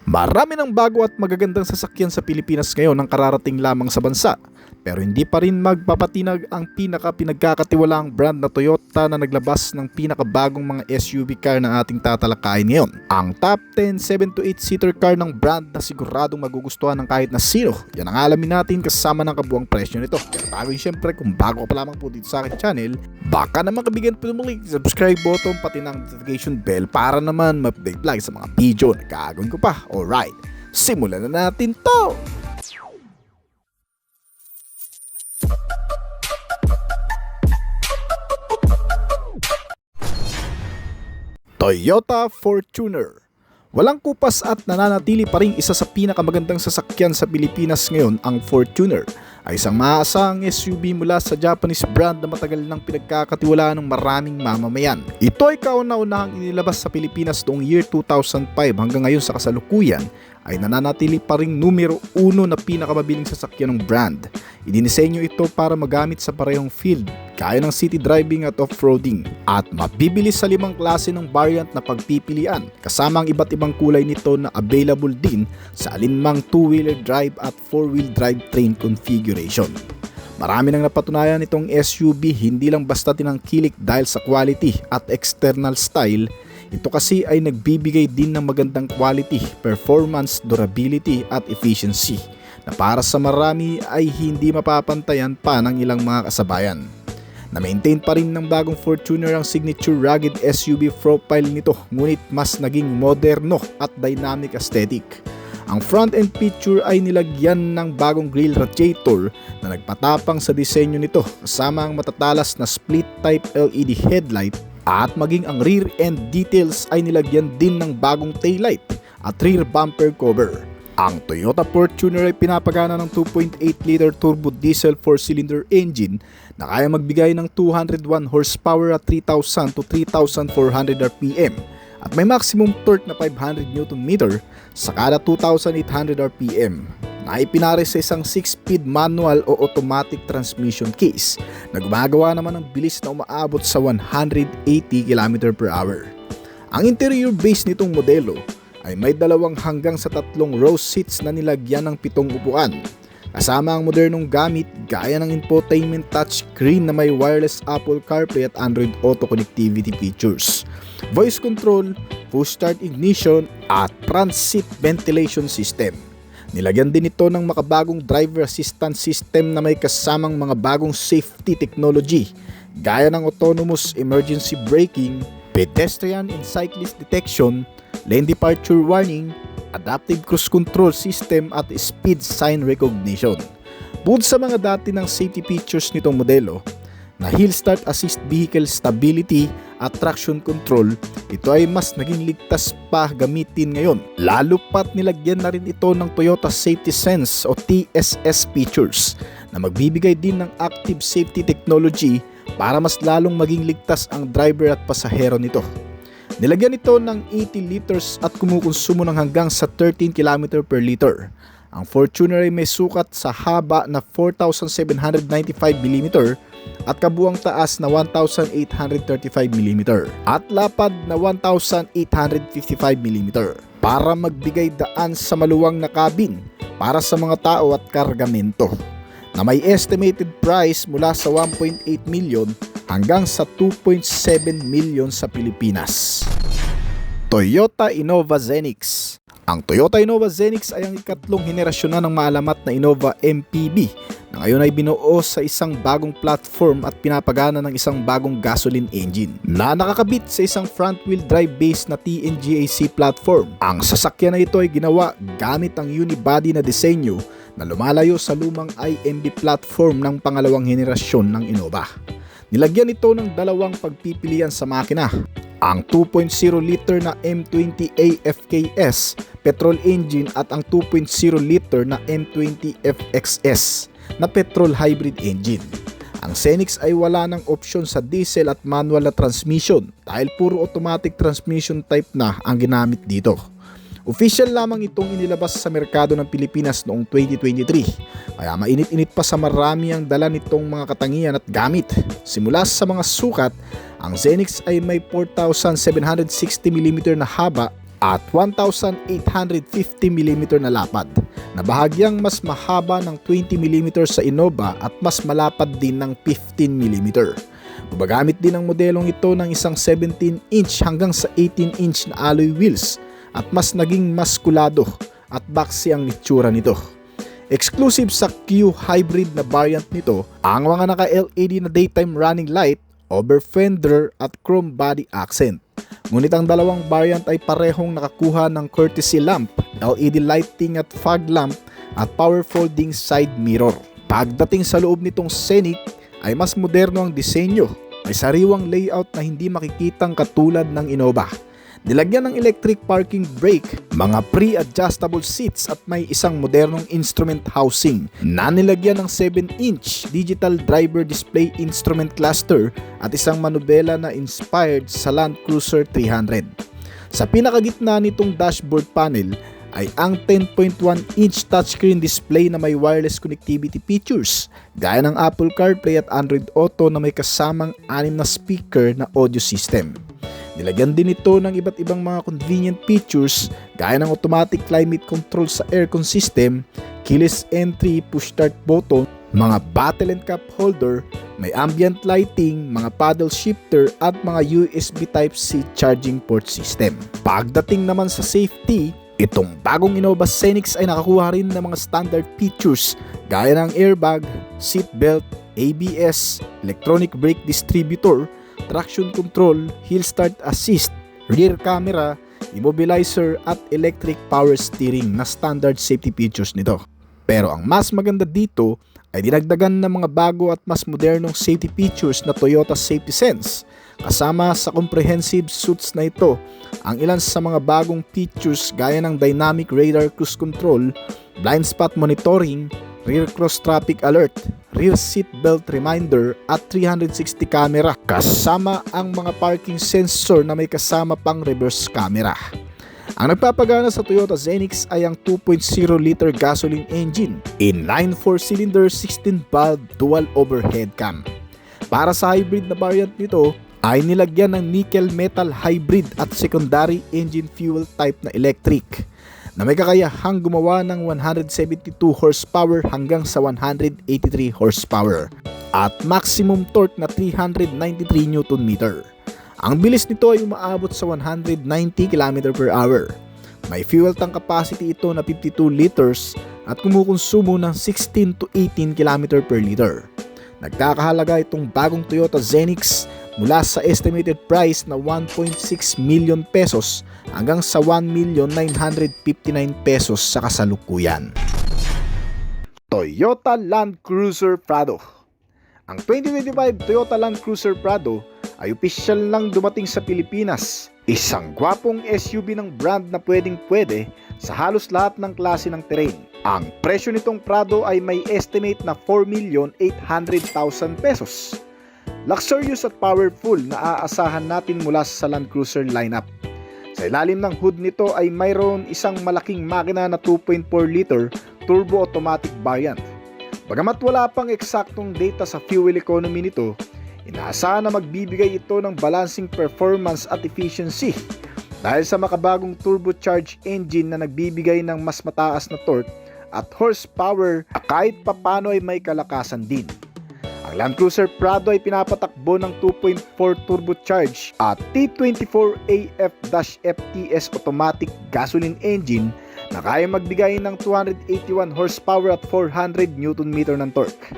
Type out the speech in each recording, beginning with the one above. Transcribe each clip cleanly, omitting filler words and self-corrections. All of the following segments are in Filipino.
Marami ng bago at magagandang sasakyan sa Pilipinas ngayon ang kararating lamang sa bansa. Pero hindi pa rin magpapatinag ang pinagkakatiwalaang brand na Toyota na naglabas ng pinakabagong mga SUV car na ating tatalakayin ngayon. Ang top 10 7 to 8 seater car ng brand na siguradong magugustuhan ng kahit na sino. Yan ang alamin natin kasama ng kabuang presyo nito. Pero bago yun, syempre, kung bago ka pa lamang po dito sa aking channel, baka naman kabigyan po muli subscribe button pati ng notification bell para naman ma-update lagi sa mga video na gagawin ko pa. Alright, simulan na natin to! Toyota Fortuner. Walang kupas at nananatili pa rin isa sa pinakamagandang sasakyan sa Pilipinas ngayon. Ang Fortuner ay isang maaasahang SUV mula sa Japanese brand na matagal nang pinagkakatiwalaan ng maraming mamamayan. Ito ay kauna-unahang inilabas sa Pilipinas noong year 2005 hanggang ngayon sa kasalukuyan ay nananatili pa ring numero 1 na pinakamabiling sasakyan ng brand. Idinisenyo ito para magamit sa parehong field, kaya ng city driving at off-roading, at mabibili sa 5 klase ng variant na pagpipilian, kasama ang iba't ibang kulay nito na available din sa alinmang 2-wheeler drive at 4-wheel drive train configuration. Marami nang napatunayan itong SUV hindi lang basta tinangkilik dahil sa quality at external style. Ito kasi ay nagbibigay din ng magandang quality, performance, durability at efficiency na para sa marami ay hindi mapapantayan pa ng ilang mga kasabayan. Na-maintain pa rin ng bagong Fortuner ang signature rugged SUV profile nito, ngunit mas naging moderno at dynamic aesthetic. Ang front-end feature ay nilagyan ng bagong grille radiator na nagpatapang sa disenyo nito, kasama ang matatalas na split-type LED headlight, at maging ang rear-end details ay nilagyan din ng bagong taillight at rear bumper cover. Ang Toyota Fortuner ay pinapagana ng 2.8-liter turbo diesel 4-cylinder engine na kaya magbigay ng 201 horsepower at 3,000 to 3,400 RPM at may maximum torque na 500 Nm sa kada 2,800 RPM na ipinare sa isang 6-speed manual o automatic transmission case na gumagawa naman ng bilis na umaabot sa 180 km/h. Ang interior base nitong modelo ay may 2 hanggang sa 3 row seats na nilagyan ng 7 upuan. Kasama ang modernong gamit gaya ng infotainment touchscreen na may wireless Apple CarPlay at Android Auto connectivity features, voice control, push start ignition at front seat ventilation system. Nilagyan din ito ng makabagong driver assistance system na may kasamang mga bagong safety technology gaya ng autonomous emergency braking, pedestrian and cyclist detection, lane departure warning, adaptive cruise control system at speed sign recognition. Bukod sa mga dati ng safety features nitong modelo na hill start assist vehicle stability at traction control, ito ay mas naging ligtas pa gamitin ngayon. Lalo pat nilagyan na rin ito ng Toyota Safety Sense o TSS features na magbibigay din ng active safety technology para mas lalong maging ligtas ang driver at pasahero nito. Nilagyan ito ng 80 liters at kumukonsumo ng hanggang sa 13 km per liter. Ang Fortuner ay may sukat sa haba na 4,795 mm at kabuang taas na 1,835 mm at lapad na 1,855 mm para magbigay daan sa maluwang na cabin para sa mga tao at kargamento, na may estimated price mula sa 1.8 million hanggang sa 2.7 million sa Pilipinas. Toyota Innova Zenix. Ang Toyota Innova Zenix ay ang ikatlong henerasyon na ng maalamat na Innova MPV na ngayon ay binuo sa isang bagong platform at pinapagana ng isang bagong gasoline engine na nakakabit sa isang front-wheel drive based na TNGA-C platform. Ang sasakyan na ito ay ginawa gamit ang unibody na disenyo na lumalayo sa lumang IMB platform ng pangalawang henerasyon ng Innova. Nilagyan ito ng 2 pagpipilian sa makina. Ang 2.0 liter na M20 AFKS petrol engine at ang 2.0 liter na M20 FXS na petrol hybrid engine. Ang Zenix ay wala ng opsyon sa diesel at manual na transmission dahil puro automatic transmission type na ang ginamit dito. Official lamang itong inilabas sa merkado ng Pilipinas noong 2023, kaya mainit-init pa sa marami ang dala nitong mga katangian at gamit. Simula sa mga sukat, ang Zenix ay may 4,760 mm na haba at 1,850mm na lapad, na bahagyang mas mahaba ng 20mm sa Innova at mas malapad din ng 15mm. Gumagamit din ang modelong ito ng isang 17-inch hanggang sa 18-inch na alloy wheels at mas naging maskulado at boxy ang itsura nito. Exclusive sa Q hybrid na variant nito ang mga naka-LED na daytime running light, over fender at chrome body accent. Ngunit ang dalawang variant ay parehong nakakuha ng courtesy lamp, LED lighting at fog lamp at power folding side mirror. Pagdating sa loob nitong Scenic ay mas moderno ang disenyo. May sariwang layout na hindi makikitang katulad ng Innova. Nilagyan ng electric parking brake, mga pre-adjustable seats at may isang modernong instrument housing na nilagyan ng 7-inch digital driver display instrument cluster at isang manubela na inspired sa Land Cruiser 300. Sa pinakagitna nitong dashboard panel ay ang 10.1-inch touchscreen display na may wireless connectivity features gaya ng Apple CarPlay at Android Auto na may kasamang 6 na speaker na audio system. Nilagyan din ito ng iba't ibang mga convenient features gaya ng automatic climate control sa aircon system, keyless entry, push start button, mga bottle and cup holder, may ambient lighting, mga paddle shifter at mga USB Type-C charging port system. Pagdating naman sa safety, itong bagong Innova Scenic ay nakakuha rin ng mga standard features gaya ng airbag, seat belt, ABS, electronic brake distributor, traction control, hill start assist, rear camera, immobilizer at electric power steering na standard safety features nito. Pero ang mas maganda dito ay dinagdagan ng mga bago at mas modernong safety features na Toyota Safety Sense. Kasama sa comprehensive suits na ito ang ilan sa mga bagong features gaya ng dynamic radar cruise control, blind spot monitoring, rear cross traffic alert, rear seat belt reminder at 360 camera kasama ang mga parking sensor na may kasama pang reverse camera. Ang nagpapagana sa Toyota Scenic ay ang 2.0-liter gasoline engine, inline 4-cylinder 16-valve dual overhead cam. Para sa hybrid na variant nito ay nilagyan ng nickel metal hybrid at secondary engine fuel type na electric na may kakayahang gumawa ng 172 horsepower hanggang sa 183 horsepower at maximum torque na 393 Nm. Ang bilis nito ay umaabot sa 190 km/h. May fuel tank capacity ito na 52 liters at kumukonsumo ng 16 to 18 km/L. Nagkakahalaga itong bagong Toyota Scenic mula sa estimated price na 1.6 million pesos hanggang sa 1,959,000 pesos sa kasalukuyan. Toyota Land Cruiser Prado. Ang 2025 Toyota Land Cruiser Prado ay opisyal lang dumating sa Pilipinas. Isang gwapong SUV ng brand na pwedeng-pwede sa halos lahat ng klase ng terrain. Ang presyo nitong Prado ay may estimate na 4,800,000 pesos. Luxurious at powerful na aasahan natin mula sa Land Cruiser lineup. Sa ilalim ng hood nito ay mayroon isang malaking makina na 2.4-liter turbo automatic variant. Bagamat wala pang eksaktong data sa fuel economy nito, inaasahan na magbibigay ito ng balancing performance at efficiency dahil sa makabagong turbocharged engine na nagbibigay ng mas mataas na torque at horsepower kahit papano ay may kalakasan din. Ang Land Cruiser Prado ay pinapatakbo ng 2.4 turbocharged at T24 AF-FTS automatic gasoline engine na kaya magbigay ng 281 horsepower at 400 Nm ng torque.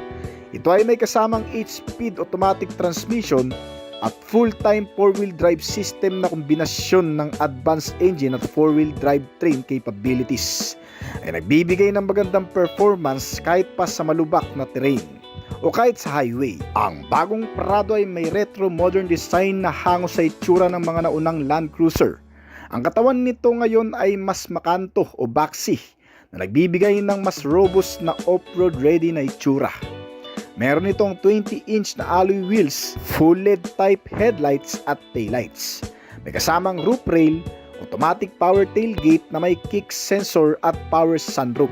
Ito ay may kasamang 8-speed automatic transmission at full-time 4-wheel drive system na kombinasyon ng advanced engine at 4-wheel drive train capabilities ay nagbibigay ng magandang performance kahit pa sa malubak na terrain o kahit sa highway. Ang bagong Prado ay may retro modern design na hango sa itsura ng mga naunang Land Cruiser. Ang katawan nito ngayon ay mas makanto o boxy na nagbibigay ng mas robust na off-road ready na itsura. Meron itong 20-inch na alloy wheels, full LED type headlights at taillights. May kasamang roof rail, automatic power tailgate na may kick sensor at power sunroof.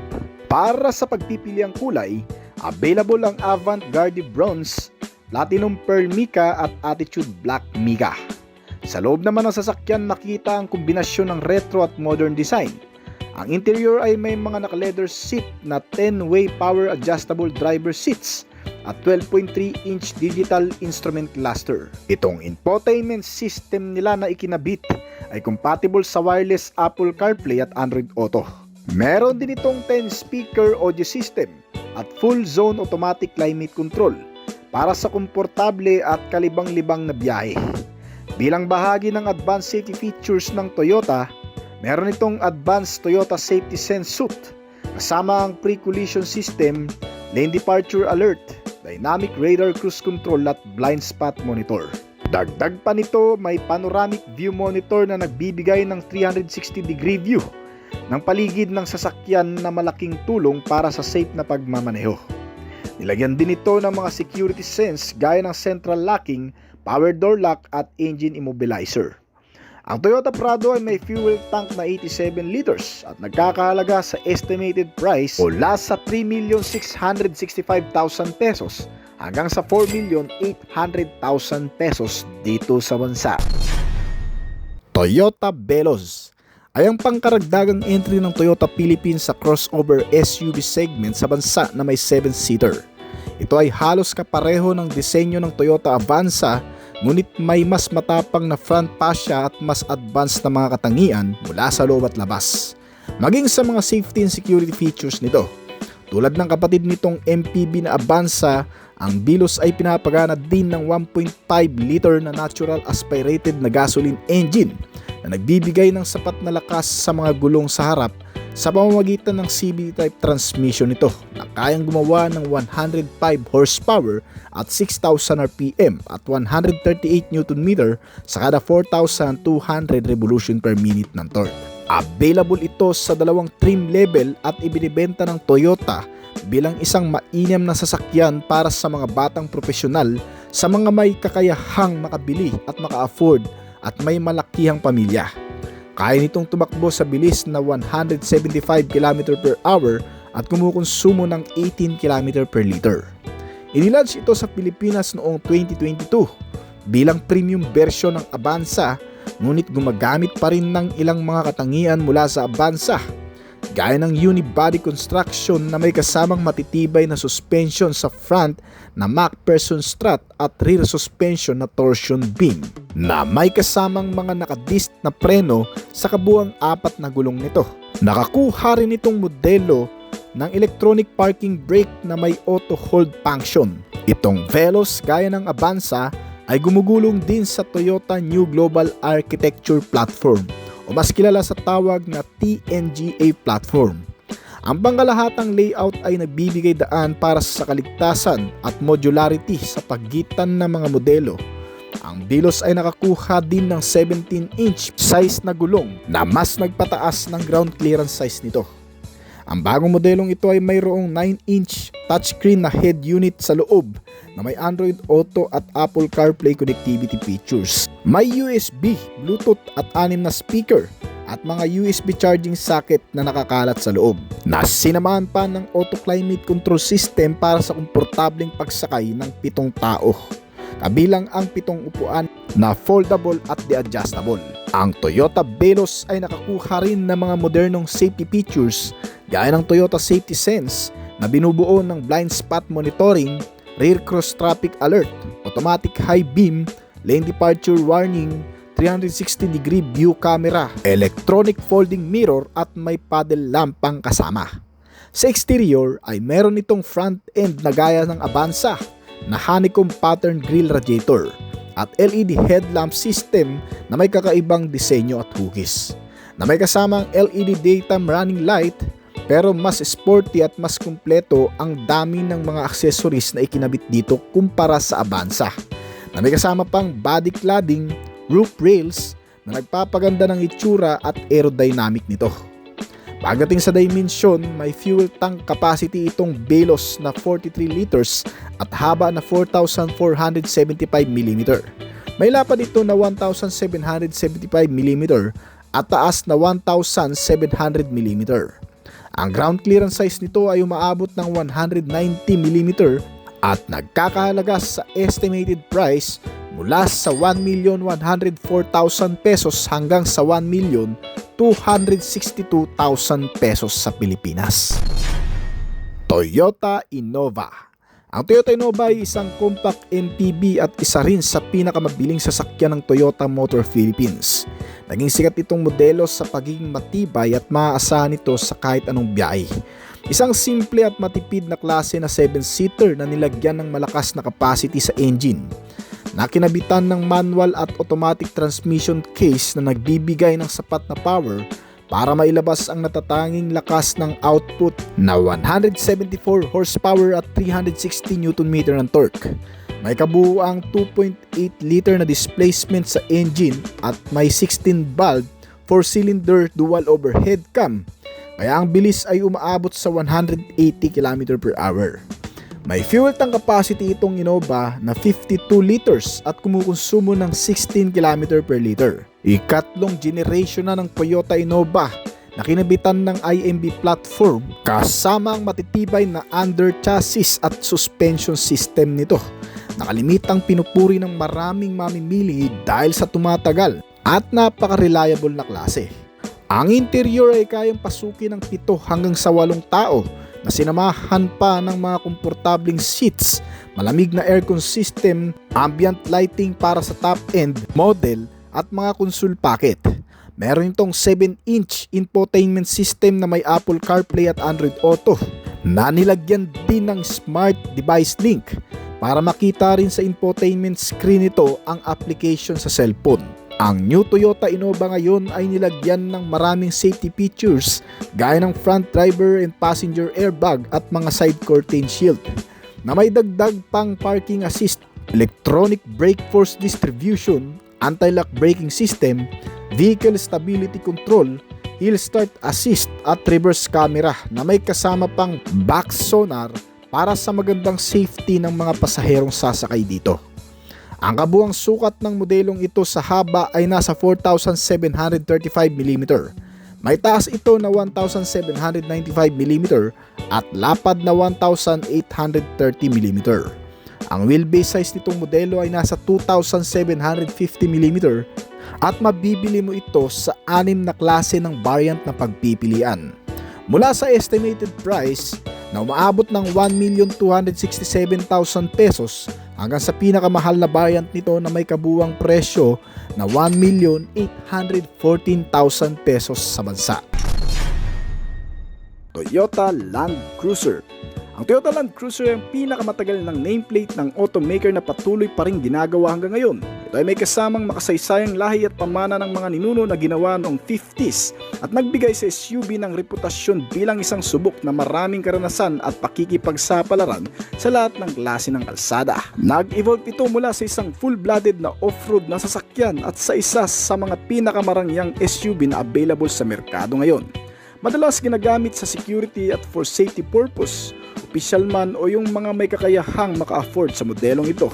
Para sa pagpipili ang kulay, available ang Avant Garde Bronze, Platinum Pearl Mica at Attitude Black Mica. Sa loob naman ng sasakyan makita ang kombinasyon ng retro at modern design. Ang interior ay may mga naka-leather seat na 10-way power adjustable driver seats at 12.3-inch digital instrument cluster. Itong infotainment system nila na ikinabit ay compatible sa wireless Apple CarPlay at Android Auto. Meron din itong 10-speaker audio system at full zone automatic climate control para sa komportable at kalibang-libang na biyahe. Bilang bahagi ng advanced safety features ng Toyota, meron itong Advanced Toyota Safety Sense Suite kasama ang pre-collision system, lane departure alert, dynamic radar cruise control at blind spot monitor. Dagdag pa nito, may panoramic view monitor na nagbibigay ng 360-degree view ng paligid ng sasakyan na malaking tulong para sa safe na pagmamaneho. Nilagyan din ito ng mga security sense gaya ng central locking, power door lock at engine immobilizer. Ang Toyota Prado ay may fuel tank na 87 liters at nagkakahalaga sa estimated price mula sa 3,665,000 pesos hanggang sa 4,800,000 pesos dito sa bansa. Toyota Veloz ay ang pangkaragdagang entry ng Toyota Philippines sa crossover SUV segment sa bansa na may 7-seater. Ito ay halos kapareho ng disenyo ng Toyota Avanza, ngunit may mas matapang na front fascia at mas advanced na mga katangian mula sa loob at labas, maging sa mga safety and security features nito. Tulad ng kapatid nitong MPV na Avanza, ang Veloz ay pinapagana din ng 1.5 liter na natural aspirated na gasoline engine na nagbibigay ng sapat na lakas sa mga gulong sa harap sa pamamagitan ng CVT-type transmission nito na kayang gumawa ng 105 horsepower at 6,000 RPM at 138 Nm sa kada 4,200 revolution per minute ng torque. Available ito sa dalawang trim level at ibinibenta ng Toyota bilang isang mainam na sasakyan para sa mga batang profesional, sa mga may kakayahang makabili at maka-afford at may malakihang pamilya. Kaya nitong tumakbo sa bilis na 175 km/h at kumukonsumo ng 18 km per liter. Inilaunch ito sa Pilipinas noong 2022 bilang premium version ng Avanza, ngunit gumagamit pa rin ng ilang mga katangian mula sa Avanza, gaya ng unibody construction na may kasamang matitibay na suspension sa front na MacPherson strut at rear suspension na torsion beam na may kasamang mga nakadist na preno sa kabuuang 4 na gulong nito. Nakakuha rin itong modelo ng electronic parking brake na may auto hold function. Itong Veloz, gaya ng Avanza, ay gumugulong din sa Toyota New Global Architecture Platform o mas kilala sa tawag na TNGA platform. Ang pangkalahatang layout ay nagbibigay daan para sa kaligtasan at modularity sa pagitan ng mga modelo. Ang Veloz ay nakakuha din ng 17-inch size na gulong na mas nagpataas ng ground clearance size nito. Ang bagong modelong ito ay mayroong 9-inch touchscreen na head unit sa loob na may Android Auto at Apple CarPlay connectivity features. May USB, Bluetooth at 6 na speaker at mga USB charging socket na nakakalat sa loob. Nasinamahan pa ng auto climate control system para sa komportableng pagsakay ng 7 tao, kabilang ang 7 upuan na foldable at de-adjustable. Ang Toyota Veloz ay nakakuha rin ng mga modernong safety features gaya ng Toyota Safety Sense na binubuo ng blind spot monitoring, rear cross traffic alert, automatic high beam, lane departure warning, 360-degree view camera, electronic folding mirror at may paddle lamp pang kasama. Sa exterior ay meron itong front end na gaya ng Avanza na honeycomb pattern grille radiator at LED headlamp system na may kakaibang disenyo at hugis, na may kasamang LED daytime running light, pero mas sporty at mas kumpleto ang dami ng mga accessories na ikinabit dito kumpara sa Avanza, na may kasama pang body cladding, roof rails na nagpapaganda ng itsura at aerodynamic nito. Pagdating sa dimension, may fuel tank capacity itong Veloz na 43 liters at haba na 4,475 mm. May lapad ito na 1,775 mm at taas na 1,700 mm. Ang ground clearance size nito ay umaabot ng 190 mm at nagkakahalaga sa estimated price mula sa 1,104,000 pesos hanggang sa 1,262,000 pesos sa Pilipinas. Toyota Innova. Ang Toyota Innova ay isang compact MPV at isa rin sa pinakamabiling sasakyan ng Toyota Motor Philippines. Naging sikat itong modelo sa pagiging matibay at maaasahan ito sa kahit anong biyahe. Isang simple at matipid na klase na 7-seater na nilagyan ng malakas na capacity sa engine, na kinabitan ng manual at automatic transmission case na nagbibigay ng sapat na power para mailabas ang natatanging lakas ng output na 174 horsepower at 360 Nm ng torque. May kabuuang 2.8 liter na displacement sa engine at may 16-valve 4-cylinder dual overhead cam, kaya ang bilis ay umaabot sa 180 km/h. May fuel tank capacity itong Innova na 52 liters at kumukonsumo ng 16 km/liter. Ikatlong generation na ng Toyota Innova na kinabitan ng IMB platform kasama ang matitibay na under chassis at suspension system nito. Nakalimitang pinupuri ng maraming mamimili dahil sa tumatagal at napaka-reliable na klase. Ang interior ay kayang pasukin ng 7 hanggang sa 8 tao na sinamahan pa ng mga komportabling seats, malamig na aircon system, ambient lighting para sa top-end model at mga console packet. Meron itong 7-inch infotainment system na may Apple CarPlay at Android Auto na nilagyan din ng Smart Device Link para makita rin sa infotainment screen nito ang application sa cellphone. Ang new Toyota Innova ngayon ay nilagyan ng maraming safety features gaya ng front driver and passenger airbag at mga side curtain shield na may dagdag pang parking assist, electronic brake force distribution, anti-lock braking system, vehicle stability control, hill start assist at reverse camera na may kasama pang back sonar para sa magandang safety ng mga pasaherong sasakay dito. Ang kabuang sukat ng modelong ito sa haba ay nasa 4,735 mm. May taas ito na 1,795 mm at lapad na 1,830 mm. Ang wheelbase size nitong modelo ay nasa 2,750 mm at mabibili mo ito sa 6 na klase ng variant na pagpipilian. Mula sa estimated price na umaabot ng 1,267,000 pesos hanggang sa pinakamahal na variant nito na may kabuuang presyo na 1,814,000 pesos sa bansa. Toyota Land Cruiser. Ang Toyota Land Cruiser ay ang pinakamatagal ng nameplate ng automaker na patuloy pa rin ginagawa hanggang ngayon. Ito ay may kasamang makasaysayang lahi at pamana ng mga ninuno na ginawa noong 50s at nagbigay sa SUV ng reputasyon bilang isang subok na maraming karanasan at pakikipagsapalaran sa lahat ng klase ng kalsada. Nag-evolve ito mula sa isang full-blooded na off-road na sasakyan at sa isa sa mga pinakamarangyang SUV na available sa merkado ngayon. Madalas ginagamit sa security at for safety purpose, opisyal man o yung mga may kakayahang maka-afford sa modelong ito.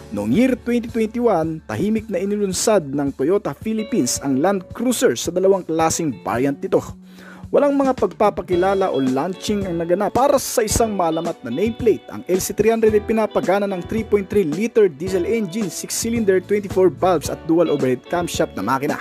Noong year 2021, tahimik na inilunsad ng Toyota Philippines ang Land Cruiser sa 2 klaseng variant nito. Walang mga pagpapakilala o launching ang naganap. Para sa isang malamat na nameplate, ang LC300 ay pinapagana ng 3.3 liter diesel engine, 6-cylinder, 24 valves at dual overhead camshaft na makina.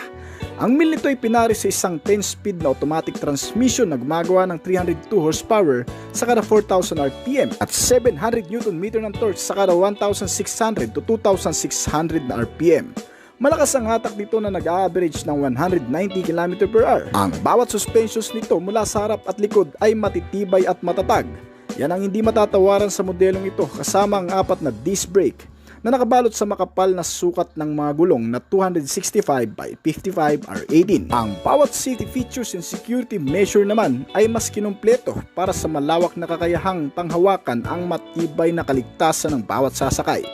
Ang mill nito ay pinari sa isang 10-speed na automatic transmission na gumagawa ng 302 horsepower sa kada 4,000 RPM at 700 Nm ng torque sa kada 1,600 to 2,600 na RPM. Malakas ang hatak nito na nag-average ng 190 km/h. Ang bawat suspensions nito mula sa harap at likod ay matitibay at matatag. Yan ang hindi matatawaran sa modelong ito kasama ang 4 na disc brake na nakabalot sa makapal na sukat ng mga gulong na 265 by 55 R18. Ang bawat safety features and security measure naman ay mas kinumpleto para sa malawak na kakayahang panghawakan ang matibay na kaligtasan ng bawat sasakay.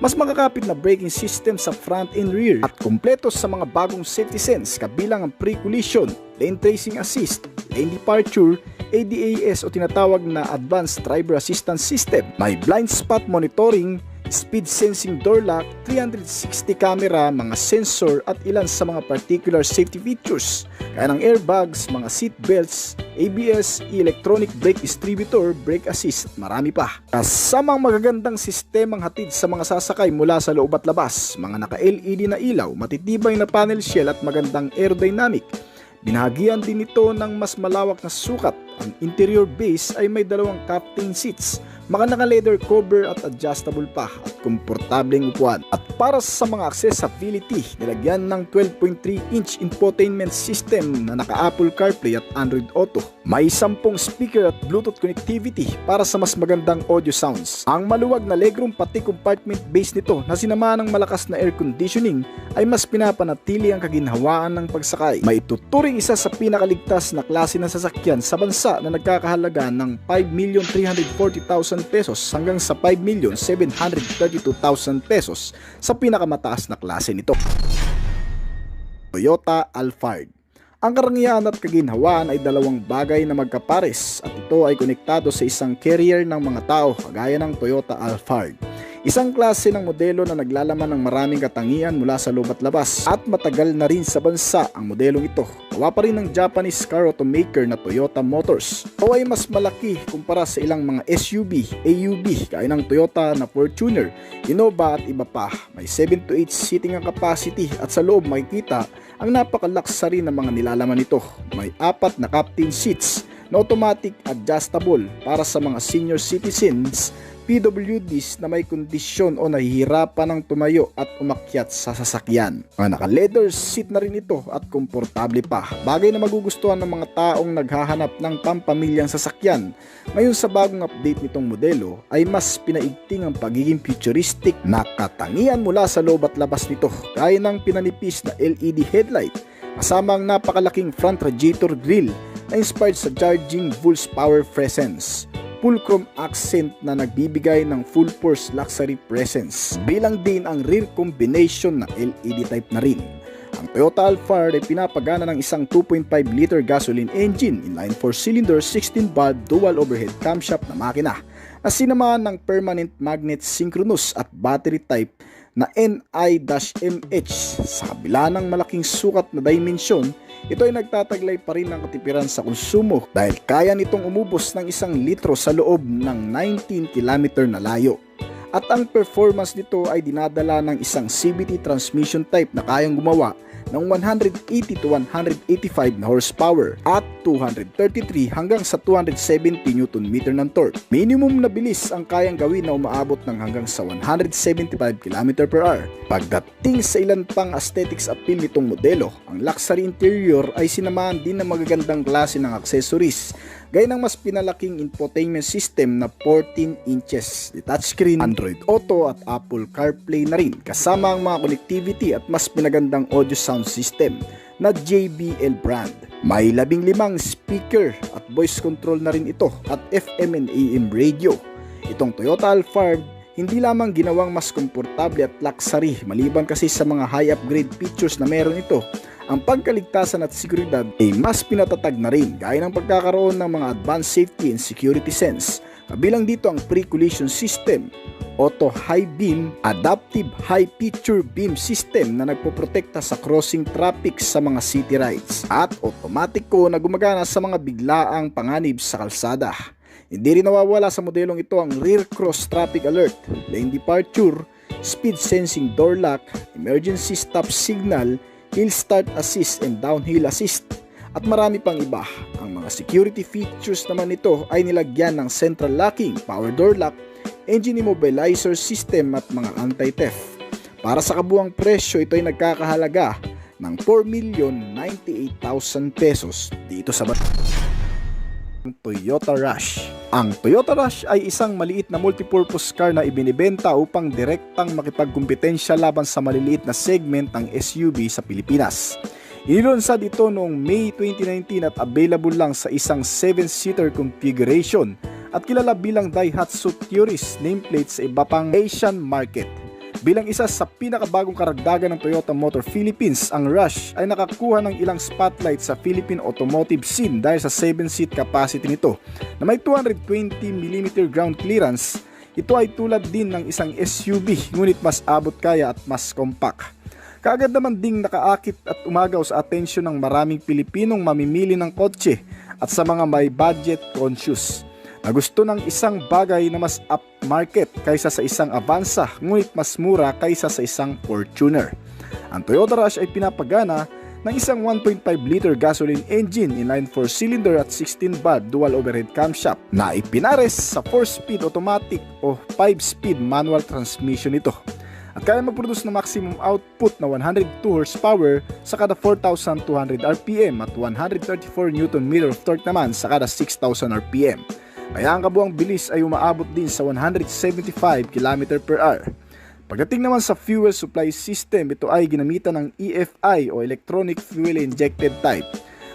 Mas makakapit na braking system sa front and rear at kumpleto sa mga bagong safety sense kabilang ang pre-collision, lane tracing assist, lane departure, ADAS o tinatawag na Advanced Driver Assistance System, may blind spot monitoring, speed sensing door lock, 360 camera, mga sensor at ilan sa mga particular safety features kaya ng airbags, mga seat belts, ABS, electronic brake distributor, brake assist at marami pa. Kasamang magagandang sistemang hatid sa mga sasakay mula sa loob at labas, mga naka-LED na ilaw, matitibay na panel shell at magandang aerodynamic. Binahagian din ito ng mas malawak na sukat. Ang interior base ay may dalawang captain seats, mga naka-leather cover at adjustable pa at komportableng upuan. At para sa mga accessibility, nilagyan ng 12.3-inch infotainment system na naka-Apple CarPlay at Android Auto. May 10 speaker at Bluetooth connectivity para sa mas magandang audio sounds. Ang maluwag na legroom pati compartment base nito na sinama ng malakas na air conditioning ay mas pinapanatili ang kaginhawaan ng pagsakay. May tuturing isa sa pinakaligtas na klase ng sasakyan sa bansa na nagkakahalaga ng 5,340,000 pesos hanggang sa 5,732,000 pesos sa pinakamataas na klase nito. Toyota Alphard. Ang karangyaan at kaginhawaan ay dalawang bagay na magkapares at ito ay konektado sa isang carrier ng mga tao kagaya ng Toyota Alphard. Isang klase ng modelo na naglalaman ng maraming katangian mula sa loob at labas at matagal na rin sa bansa ang modelong ito. Gawa pa rin ng Japanese car automaker na Toyota Motors. Ito ay mas malaki kumpara sa ilang mga SUV, AUV gaya ng Toyota na Fortuner, Innova at iba pa. May 7 to 8 seating ang capacity at sa loob makikita ang napaka-luxury ng mga nilalaman nito. May 4 na captain seats na automatic adjustable para sa mga senior citizens, PWDs na may kondisyon o nahihirapan ng tumayo at umakyat sa sasakyan. Mga naka-leather seat na rin ito at komportable pa. Bagay na magugustuhan ng mga taong naghahanap ng pampamilyang sasakyan. Ngayon sa bagong update nitong modelo ay mas pinaigting ang pagiging futuristic na katangian mula sa loob at labas nito. Gaya ng pinanipis na LED headlight kasama ang napakalaking front radiator grille na inspired sa charging Vulse Power Presence. Full chrome accent na nagbibigay ng full force luxury presence. Bilang din ang rear combination na LED type na rin. Ang Toyota Alphard ay pinapagana ng isang 2.5 liter gasoline engine, inline 4-cylinder 16-valve dual overhead camshaft na makina na sinamahan ng permanent magnet synchronous at battery type na NI-MH. Sa kabila ng malaking sukat na dimensyon, ito ay nagtataglay pa rin ng katipiran sa konsumo dahil kaya nitong umubos ng 1 litro sa loob ng 19 km na layo. At ang performance nito ay dinadala ng isang CVT transmission type na kayang gumawa ng 180 to 185 na horsepower at 233 hanggang sa 270 Nm ng torque. Minimum na bilis ang kayang gawin na umaabot ng hanggang sa 175 km/h. Pagdating sa ilan pang aesthetics appeal nitong modelo, ang luxury interior ay sinamahan din ng magagandang klase ng accessories gaya ng mas pinalaking infotainment system na 14 inches, touchscreen, Android Auto at Apple CarPlay na rin, kasama ang mga connectivity at mas pinagandang audio sound system na JBL brand. May 15 speaker at voice control na rin ito at FM and AM radio. Itong Toyota Alphard hindi lamang ginawang mas komportable at luxury maliban kasi sa mga high upgrade features na meron ito. Ang pagkaligtasan at seguridad ay mas pinatatag na rin gaya ng pagkakaroon ng mga advanced safety and security sense. Kabilang dito ang pre-collision system, auto high beam, adaptive high picture beam system na nagpoprotekta sa crossing traffic sa mga city rides at automatiko na gumagana sa mga biglaang panganib sa kalsada. Hindi rin nawawala sa modelong ito ang rear cross traffic alert, lane departure, speed sensing door lock, emergency stop signal, hill start assist and downhill assist at marami pang iba. Ang mga security features naman nito ay nilagyan ng central locking, power door lock, engine immobilizer system at mga anti-theft. Para sa kabuang presyo, ito ay nagkakahalaga ng 4,098,000 pesos dito sa Toyota Rush. Ang Toyota Rush ay isang maliit na multipurpose car na ibinibenta upang direktang makipagkumpetensya laban sa maliliit na segment ng SUV sa Pilipinas. Inilunsad ito noong May 2019 at available lang sa isang 7-seater configuration at kilala bilang Daihatsu Tourist nameplate sa iba pang Asian market. Bilang isa sa pinakabagong karagdagan ng Toyota Motor Philippines, ang Rush ay nakakuha ng ilang spotlight sa Philippine automotive scene dahil sa 7-seat capacity nito na may 220mm ground clearance, ito ay tulad din ng isang SUV ngunit mas abot kaya at mas compact. Kaagad naman ding nakaakit at umagaw sa atensyon ng maraming Pilipinong mamimili ng kotse at sa mga may budget conscious na gusto ng isang bagay na mas upmarket kaysa sa isang Avanza ngunit mas mura kaysa sa isang Fortuner. Ang Toyota Rush ay pinapagana ng isang 1.5 liter gasoline engine inline 4-cylinder at 16 bar dual overhead camshaft na ipinares sa 4-speed automatic o 5-speed manual transmission ito. At kaya mag-produce ng maximum output na 102 horsepower sa kada 4,200 RPM at 134 Nm of torque naman sa kada 6,000 RPM. Kaya ang kabuang bilis ay umaabot din sa 175 km/h. Pagdating naman sa fuel supply system, ito ay ginamitan ng EFI o Electronic Fuel Injected Type.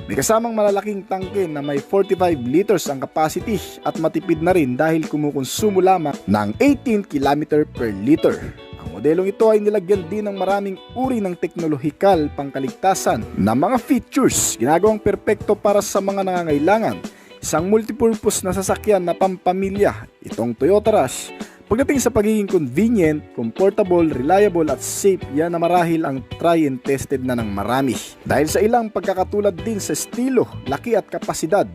May kasamang malalaking tangke na may 45 liters ang capacity at matipid na rin dahil kumukonsumo lamang ng 18 km/liter. Ang modelong ito ay nilagyan din ng maraming uri ng teknolohikal pangkaligtasan na mga features, ginagawang perpekto para sa mga nangangailangan. Isang multipurpose na sasakyan na pampamilya, itong Toyota Rush. Pagdating sa pagiging convenient, comfortable, reliable at safe, yan na marahil ang try and tested na ng marami. Dahil sa ilang pagkakatulad din sa estilo, laki at kapasidad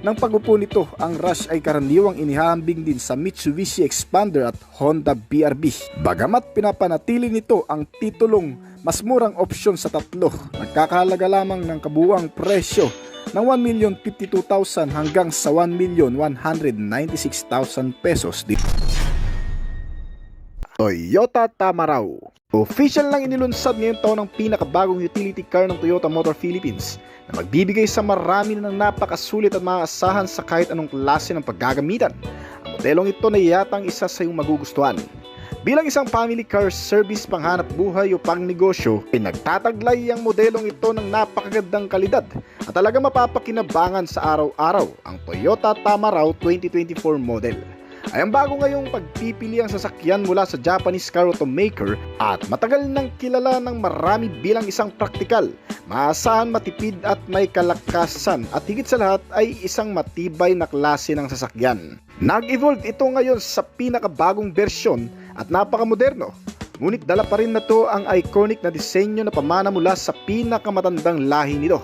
ng pag-upo nito, ang Rush ay karaniwang inihahambing din sa Mitsubishi Expander at Honda BRB. Bagamat pinapanatili nito ang titulong mas murang opsyon sa tatlo, nagkakahalaga lamang ng kabuuang presyo ng 1,052,000 hanggang sa 1,196,000 pesos. Toyota Tamaraw. Official lang inilunsad ngayong taon ang pinakabagong utility car ng Toyota Motor Philippines na magbibigay sa marami ng napakasulit at maaasahan sa kahit anong klase ng paggagamitan. Ang modelong ito na yatang isa sa iyong magugustuhan. Bilang isang family car service panghanap buhay o pangnegosyo, pinagtataglay ang modelong ito ng napakagandang kalidad at talagang mapapakinabangan sa araw-araw ang Toyota Tamaraw 2024 model. Ay ang bago ngayong pagpipili ang sasakyan mula sa Japanese car automaker at matagal nang kilala ng marami bilang isang praktikal, maasahan, matipid at may kalakasan at higit sa lahat ay isang matibay na klase ng sasakyan. Nag-evolve ito ngayon sa pinakabagong bersyon at napakamoderno. Ngunit dala pa rin na to ang iconic na disenyo na pamana mula sa pinakamatandang lahi nito.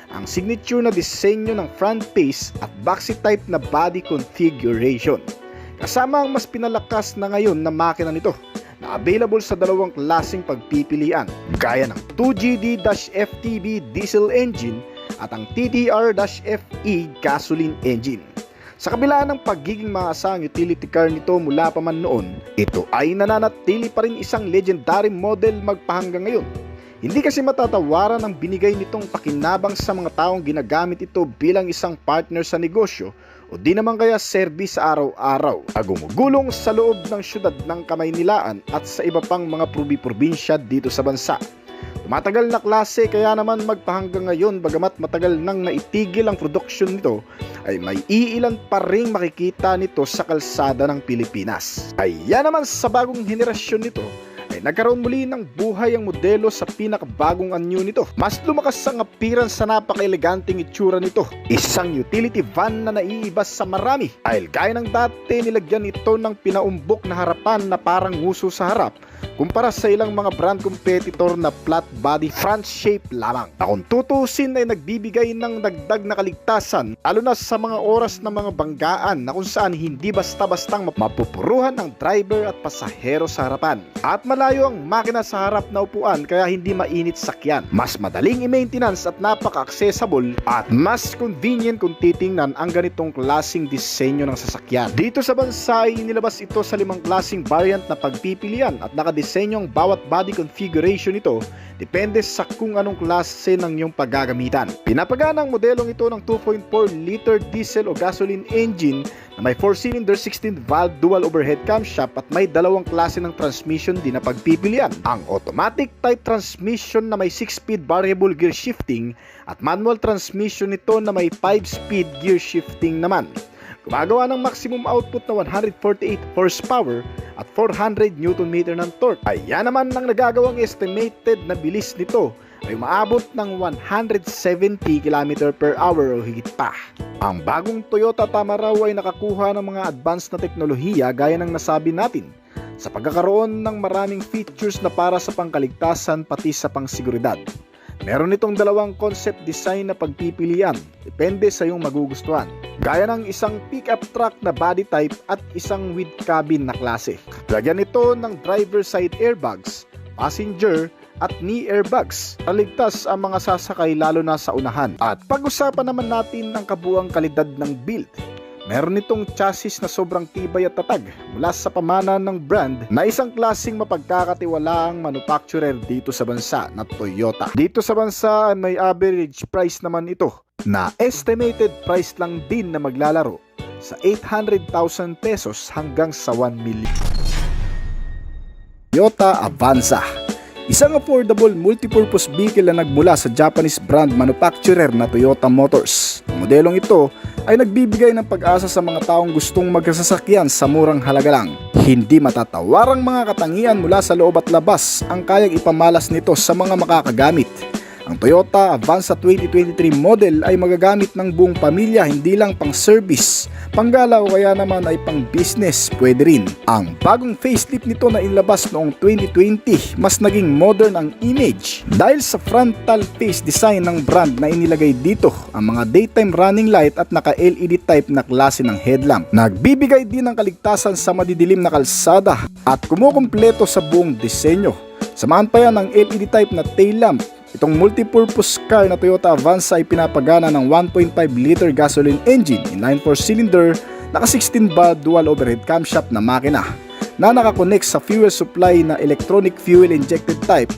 Ang signature na disenyo ng front face at backseat type na body configuration. Kasama ang mas pinalakas na ngayon na makina nito na available sa dalawang klaseng pagpipilian gaya ng 2GD-FTB diesel engine at ang TTR-FE gasoline engine. Sa kabila ng pagiging maasahang utility car nito mula pa man noon, ito ay nananatili pa rin isang legendary model magpahanggang ngayon. Hindi kasi matatawaran ang binigay nitong pakinabang sa mga taong ginagamit ito bilang isang partner sa negosyo o di naman kaya service sa araw-araw na gumugulong sa loob ng syudad ng Kamaynilaan at sa iba pang mga probinsya dito sa bansa. Tumatagal na klase kaya naman magpahanggang ngayon bagamat matagal nang naitigil ang produksyon nito ay may iilan pa ring makikita nito sa kalsada ng Pilipinas. Kaya naman sa bagong henerasyon nito ay nagkaroon muli ng buhay ang modelo sa pinakabagong anyo nito. Mas lumakas ang appearance sa napaka-eleganteng itsura nito. Isang utility van na naiiba sa marami. Dahil gaya ng dati nilagyan ito ng pinaumbok na harapan na parang nguso sa harap kumpara sa ilang mga brand competitor na flat body front shape lamang. Na kung tutusin ay nagbibigay ng dagdag na kaligtasan lalo na sa mga oras ng mga banggaan na kung saan hindi basta-bastang mapupuruhan ng driver at pasahero sa harapan. At malayo ang makina sa harap na upuan kaya hindi mainit sakyan. Mas madaling i-maintenance at napaka-accessible at mas convenient kung titingnan ang ganitong klaseng disenyo ng sasakyan. Dito sa bansa ay nilabas ito sa 5 klaseng variant na pagpipilian at nakadisenyo ang bawat body configuration nito depende sa kung anong klase ng iyong paggagamitan. Pinapagana ang modelong ito ng 2.4 liter diesel o gasoline engine na may 4-cylinder 16-valve dual overhead camshaft at may dalawang klase ng transmission din na pagpipilian. Ang automatic type transmission na may 6-speed variable gear shifting at manual transmission nito na may 5-speed gear shifting naman. Gumagawa ng maximum output na 148 horsepower at 400 Nm ng torque. Ayan naman ang nagagawang estimated na bilis nito ay umaabot ng 170 km per hour o higit pa. Ang bagong Toyota Tamaraw ay nakakuha ng mga advanced na teknolohiya gaya ng nasabi natin sa pagkakaroon ng maraming features na para sa pangkaligtasan pati sa pangseguridad. Meron itong dalawang concept design na pagpipilian, depende sa iyong magugustuhan. Gaya ng isang pickup truck na body type at isang with cabin na klase. Lagyan ito ng driver side airbags, passenger at knee airbags. Paligtas ang mga sasakay lalo na sa unahan. At pag-usapan naman natin ang kabuuang kalidad ng build. Meron itong chassis na sobrang tibay at tatag mula sa pamana ng brand na isang klaseng mapagkakatiwalaang manufacturer dito sa bansa na Toyota. Dito sa bansa may average price naman ito na estimated price lang din na maglalaro sa 800,000 pesos hanggang sa 1 million. Toyota Avanza, isang affordable multipurpose vehicle na nagmula sa Japanese brand manufacturer na Toyota Motors. Ang modelong ito ay nagbibigay ng pag-asa sa mga taong gustong magkasasakyan sa murang halaga lang. Hindi matatawarang mga katangian mula sa loob at labas ang kayang ipamalas nito sa mga makakagamit. Ang Toyota Avanza 2023 model ay magagamit ng buong pamilya, hindi lang pang service, panggala o kaya naman ay pang business, pwede rin. Ang bagong facelift nito na inilabas noong 2020, mas naging modern ang image dahil sa frontal face design ng brand na inilagay dito ang mga daytime running light at naka-LED type na klase ng headlamp. Nagbibigay din ng kaligtasan sa madidilim na kalsada at kumukumpleto sa buong disenyo. Samahan pa yan ng LED type na tail lamp. Itong multipurpose car na Toyota Avanza ay pinapagana ng 1.5 liter gasoline engine in 9-4-cylinder, naka 16 valve dual overhead camshaft na makina na nakakonect sa fuel supply na electronic fuel injected type,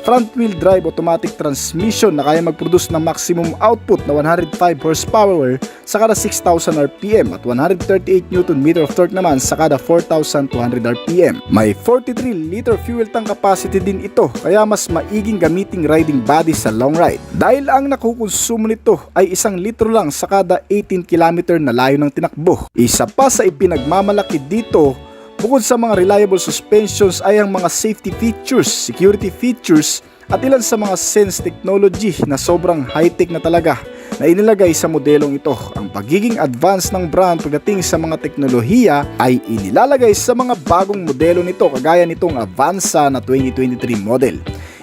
front wheel drive automatic transmission na kaya mag-produce ng maximum output na 105 horsepower sa kada 6,000 RPM at 138 Nm of torque naman sa kada 4,200 RPM. May 43 liter fuel tank capacity din ito kaya mas maiging gamiting riding body sa long ride. Dahil ang nakukonsumo nito ay 1 litro lang sa kada 18 km na layo ng tinakbo. Isa pa sa ipinagmamalaki dito, bukod sa mga reliable suspensions ay ang mga safety features, security features at ilan sa mga sense technology na sobrang high-tech na talaga na inilagay sa modelong ito. Ang pagiging advanced ng brand pagdating sa mga teknolohiya ay inilalagay sa mga bagong modelo nito kagaya nitong Avanza na 2023 model.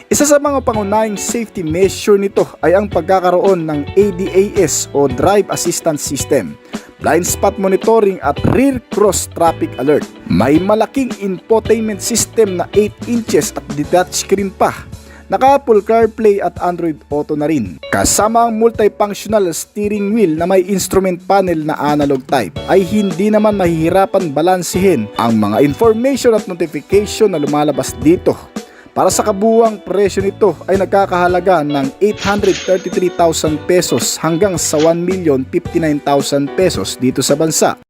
Isa sa mga pangunahing safety measure nito ay ang pagkakaroon ng ADAS o Drive Assistance System, blind spot monitoring at rear cross traffic alert. May malaking infotainment system na 8 inches at detached screen pa. Naka-Apple CarPlay at Android Auto na rin. Kasama ang multifunctional steering wheel na may instrument panel na analog type ay hindi naman mahihirapan balansehin ang mga information at notification na lumalabas dito. Para sa kabuuang presyo nito ay nagkakahalaga ng 833,000 pesos hanggang sa 1,059,000 pesos dito sa bansa.